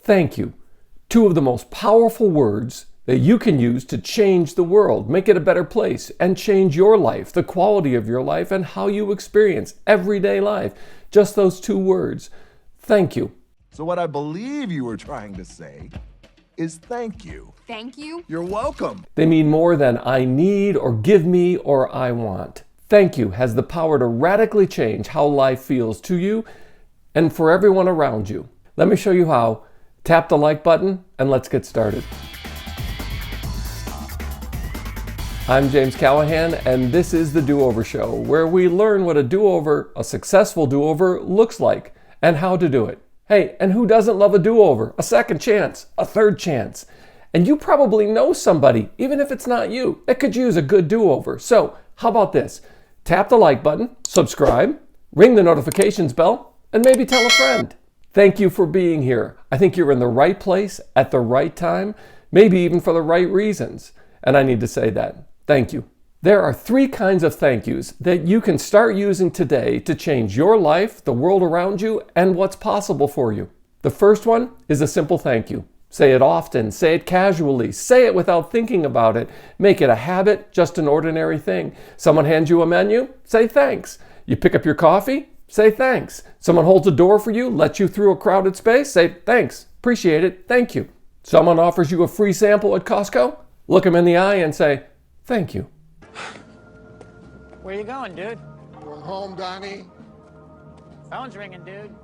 Thank you. Two of the most powerful words that you can use to change the world, make it a better place, and change your life, the quality of your life, and how you experience everyday life. Just those two words. Thank you. So what I believe you were trying to say is thank you. Thank you? You're welcome. They mean more than I need or give me or I want. Thank you has the power to radically change how life feels to you and for everyone around you. Let me show you how. Tap the like button and let's get started. I'm James Callahan, and this is The Do-Over Show, where we learn what a do-over, a successful do-over, looks like and how to do it. Hey, and who doesn't love a do-over, a second chance, a third chance? And you probably know somebody, even if it's not you, that could use a good do-over. So how about this? Tap the like button, subscribe, ring the notifications bell, and maybe tell a friend. Thank you for being here. I think you're in the right place at the right time, maybe even for the right reasons. And I need to say that. Thank you. There are three kinds of thank yous that you can start using today to change your life, the world around you, and what's possible for you. The first one is a simple thank you. Say it often, say it casually, say it without thinking about it. Make it a habit, just an ordinary thing. Someone hands you a menu, say thanks. You pick up your coffee, say thanks. Someone holds a door for you, lets you through a crowded space, say thanks, appreciate it, thank you. Someone offers you a free sample at Costco, look them in the eye and say, thank you. Where you going, dude? Going home, Donnie. Phone's ringing, dude.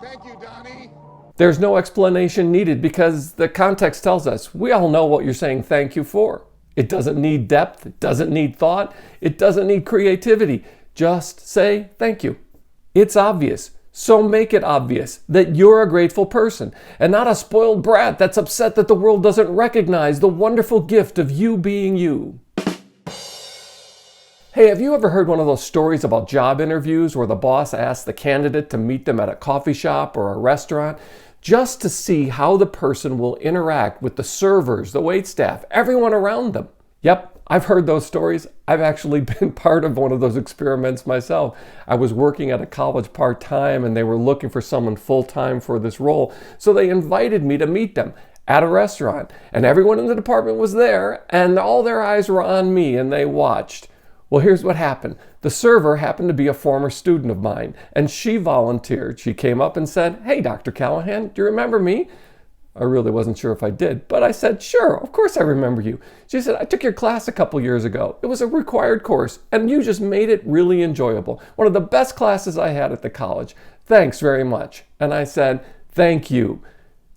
Thank you, Donnie. There's no explanation needed because the context tells us we all know what you're saying thank you for. It doesn't need depth, it doesn't need thought, it doesn't need creativity. Just say thank you. It's obvious, so make it obvious that you're a grateful person and not a spoiled brat that's upset that the world doesn't recognize the wonderful gift of you being you. Hey, have you ever heard one of those stories about job interviews where the boss asks the candidate to meet them at a coffee shop or a restaurant just to see how the person will interact with the servers, the waitstaff, everyone around them? Yep, I've heard those stories. I've actually been part of one of those experiments myself. I was working at a college part-time and they were looking for someone full-time for this role, so they invited me to meet them at a restaurant. And everyone in the department was there and all their eyes were on me and they watched. Well, here's what happened. The server happened to be a former student of mine, and she volunteered. She came up and said, "Hey, Dr. Callahan, do you remember me?" I really wasn't sure if I did, but I said, "Sure, of course I remember you." She said, "I took your class a couple years ago. It was a required course, and you just made it really enjoyable. One of the best classes I had at the college. Thanks very much." And I said, "Thank you."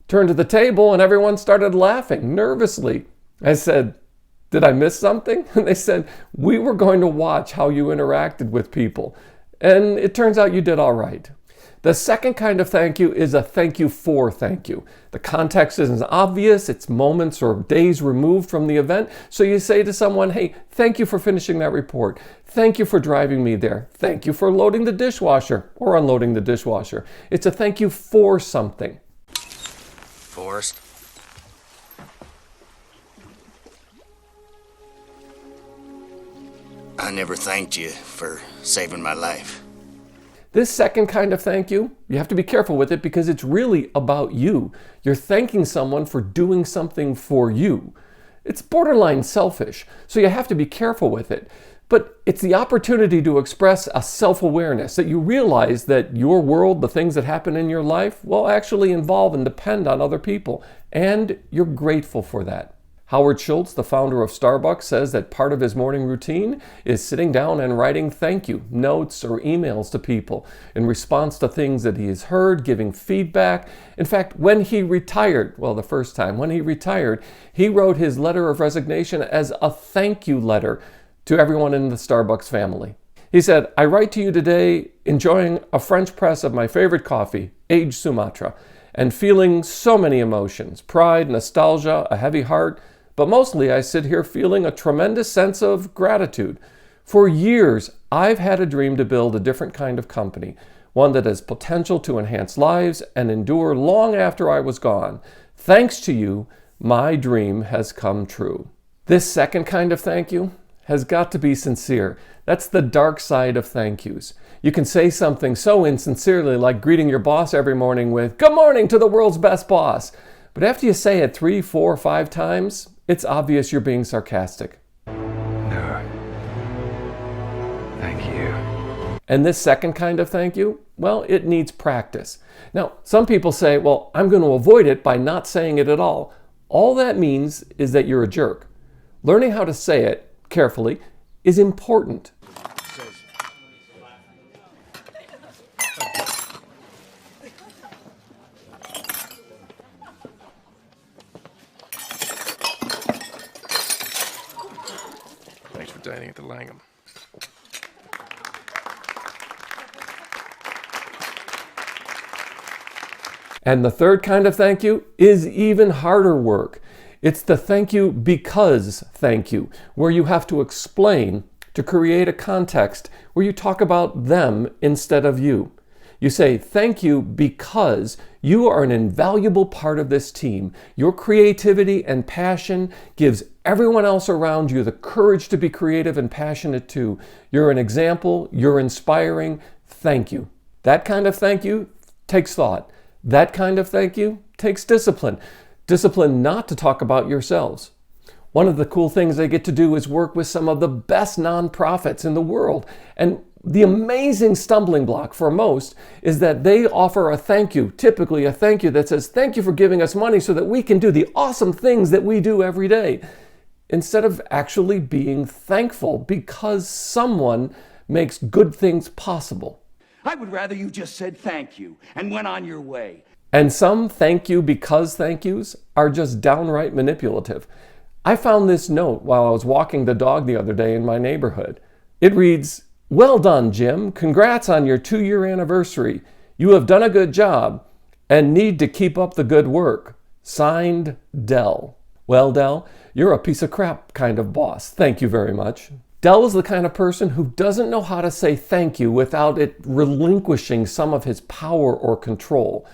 Turned to the table, and everyone started laughing nervously. I said, "Did I miss something?" And they said, "We were going to watch how you interacted with people. And it turns out you did all right." The second kind of thank you is a thank you for thank you. The context isn't obvious, it's moments or days removed from the event. So you say to someone, "Hey, thank you for finishing that report. Thank you for driving me there. Thank you for loading the dishwasher or unloading the dishwasher." It's a thank you for something. Forrest. I never thanked you for saving my life. This second kind of thank you, you have to be careful with it because it's really about you. You're thanking someone for doing something for you. It's borderline selfish, so you have to be careful with it. But it's the opportunity to express a self-awareness that you realize that your world, the things that happen in your life, will actually involve and depend on other people. And you're grateful for that. Howard Schultz, the founder of Starbucks, says that part of his morning routine is sitting down and writing thank you notes or emails to people in response to things that he has heard, giving feedback. In fact, when he retired, the first time, when he retired, he wrote his letter of resignation as a thank you letter to everyone in the Starbucks family. He said, "I write to you today enjoying a French press of my favorite coffee, aged Sumatra, and feeling so many emotions, pride, nostalgia, a heavy heart. But mostly I sit here feeling a tremendous sense of gratitude. For years, I've had a dream to build a different kind of company, one that has potential to enhance lives and endure long after I was gone. Thanks to you, my dream has come true." This second kind of thank you has got to be sincere. That's the dark side of thank yous. You can say something so insincerely like greeting your boss every morning with, "Good morning to the world's best boss." But after you say it 3, 4, 5 times, it's obvious you're being sarcastic. No. Thank you. And this second kind of thank you, well, it needs practice. Now, some people say, well, I'm going to avoid it by not saying it at all. All that means is that you're a jerk. Learning how to say it carefully is important. Thanks for dining at the Langham. And the third kind of thank you is even harder work. It's the thank you because thank you, where you have to explain to create a context where you talk about them instead of you. You say thank you because you are an invaluable part of this team. Your creativity and passion gives everyone else around you the courage to be creative and passionate too. You're an example, you're inspiring. Thank you. That kind of thank you takes thought. That kind of thank you takes discipline. Discipline not to talk about yourselves. One of the cool things they get to do is work with some of the best nonprofits in the world. And the amazing stumbling block for most is that they offer a thank you, typically a thank you that says, "Thank you for giving us money so that we can do the awesome things that we do every day," instead of actually being thankful because someone makes good things possible. I would rather you just said thank you and went on your way. And some thank you because thank yous are just downright manipulative. I found this note while I was walking the dog the other day in my neighborhood. It reads, "Well done, Jim. Congrats on your 2-year anniversary. You have done a good job and need to keep up the good work. Signed, Dell." Well, Dell, you're a piece of crap kind of boss. Thank you very much. Dell is the kind of person who doesn't know how to say thank you without it relinquishing some of his power or control.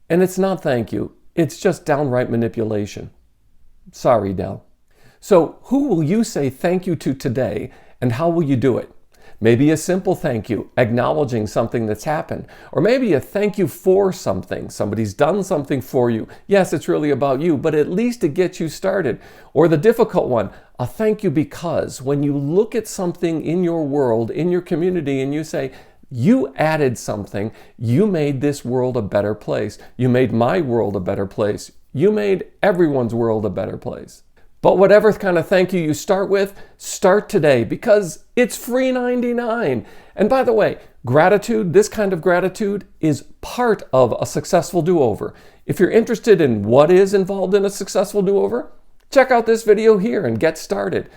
And it's not thank you, it's just downright manipulation. Sorry, Dell. So who will you say thank you to today, and how will you do it? Maybe a simple thank you, acknowledging something that's happened. Or maybe a thank you for something. Somebody's done something for you. Yes, it's really about you, but at least it gets you started. Or the difficult one, a thank you because when you look at something in your world, in your community, and you say, you added something, you made this world a better place. You made my world a better place. You made everyone's world a better place. But whatever kind of thank you start with, start today because it's free 99. And by the way, gratitude, this kind of gratitude, is part of a successful do-over. If you're interested in what is involved in a successful do-over, check out this video here and get started.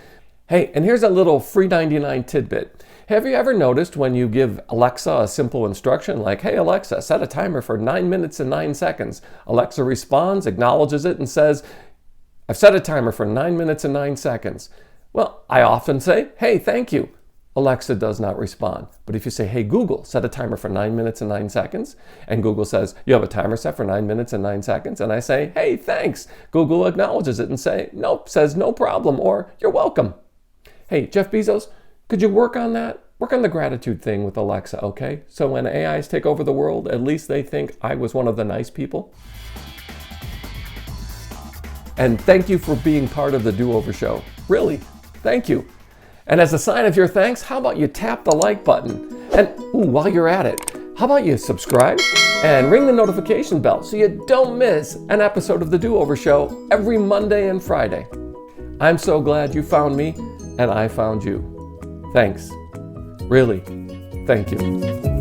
Hey, and here's a little free 99 tidbit. Have you ever noticed when you give Alexa a simple instruction like, "Hey Alexa, set a timer for 9 minutes and 9 seconds. Alexa responds, acknowledges it, and says, "I've set a timer for 9 minutes and 9 seconds. Well, I often say, "Hey, thank you." Alexa does not respond. But if you say, "Hey Google, set a timer for 9 minutes and 9 seconds, and Google says, "You have a timer set for 9 minutes and 9 seconds, and I say, "Hey, thanks," Google acknowledges it and says, "No problem," or "You're welcome." Hey, Jeff Bezos, could you work on that? Work on the gratitude thing with Alexa, okay? So when AIs take over the world, at least they think I was one of the nice people. And thank you for being part of the Do-Over Show. Really, thank you. And as a sign of your thanks, how about you tap the like button? And while you're at it, how about you subscribe and ring the notification bell so you don't miss an episode of the Do-Over Show every Monday and Friday. I'm so glad you found me and I found you. Thanks. Really, thank you.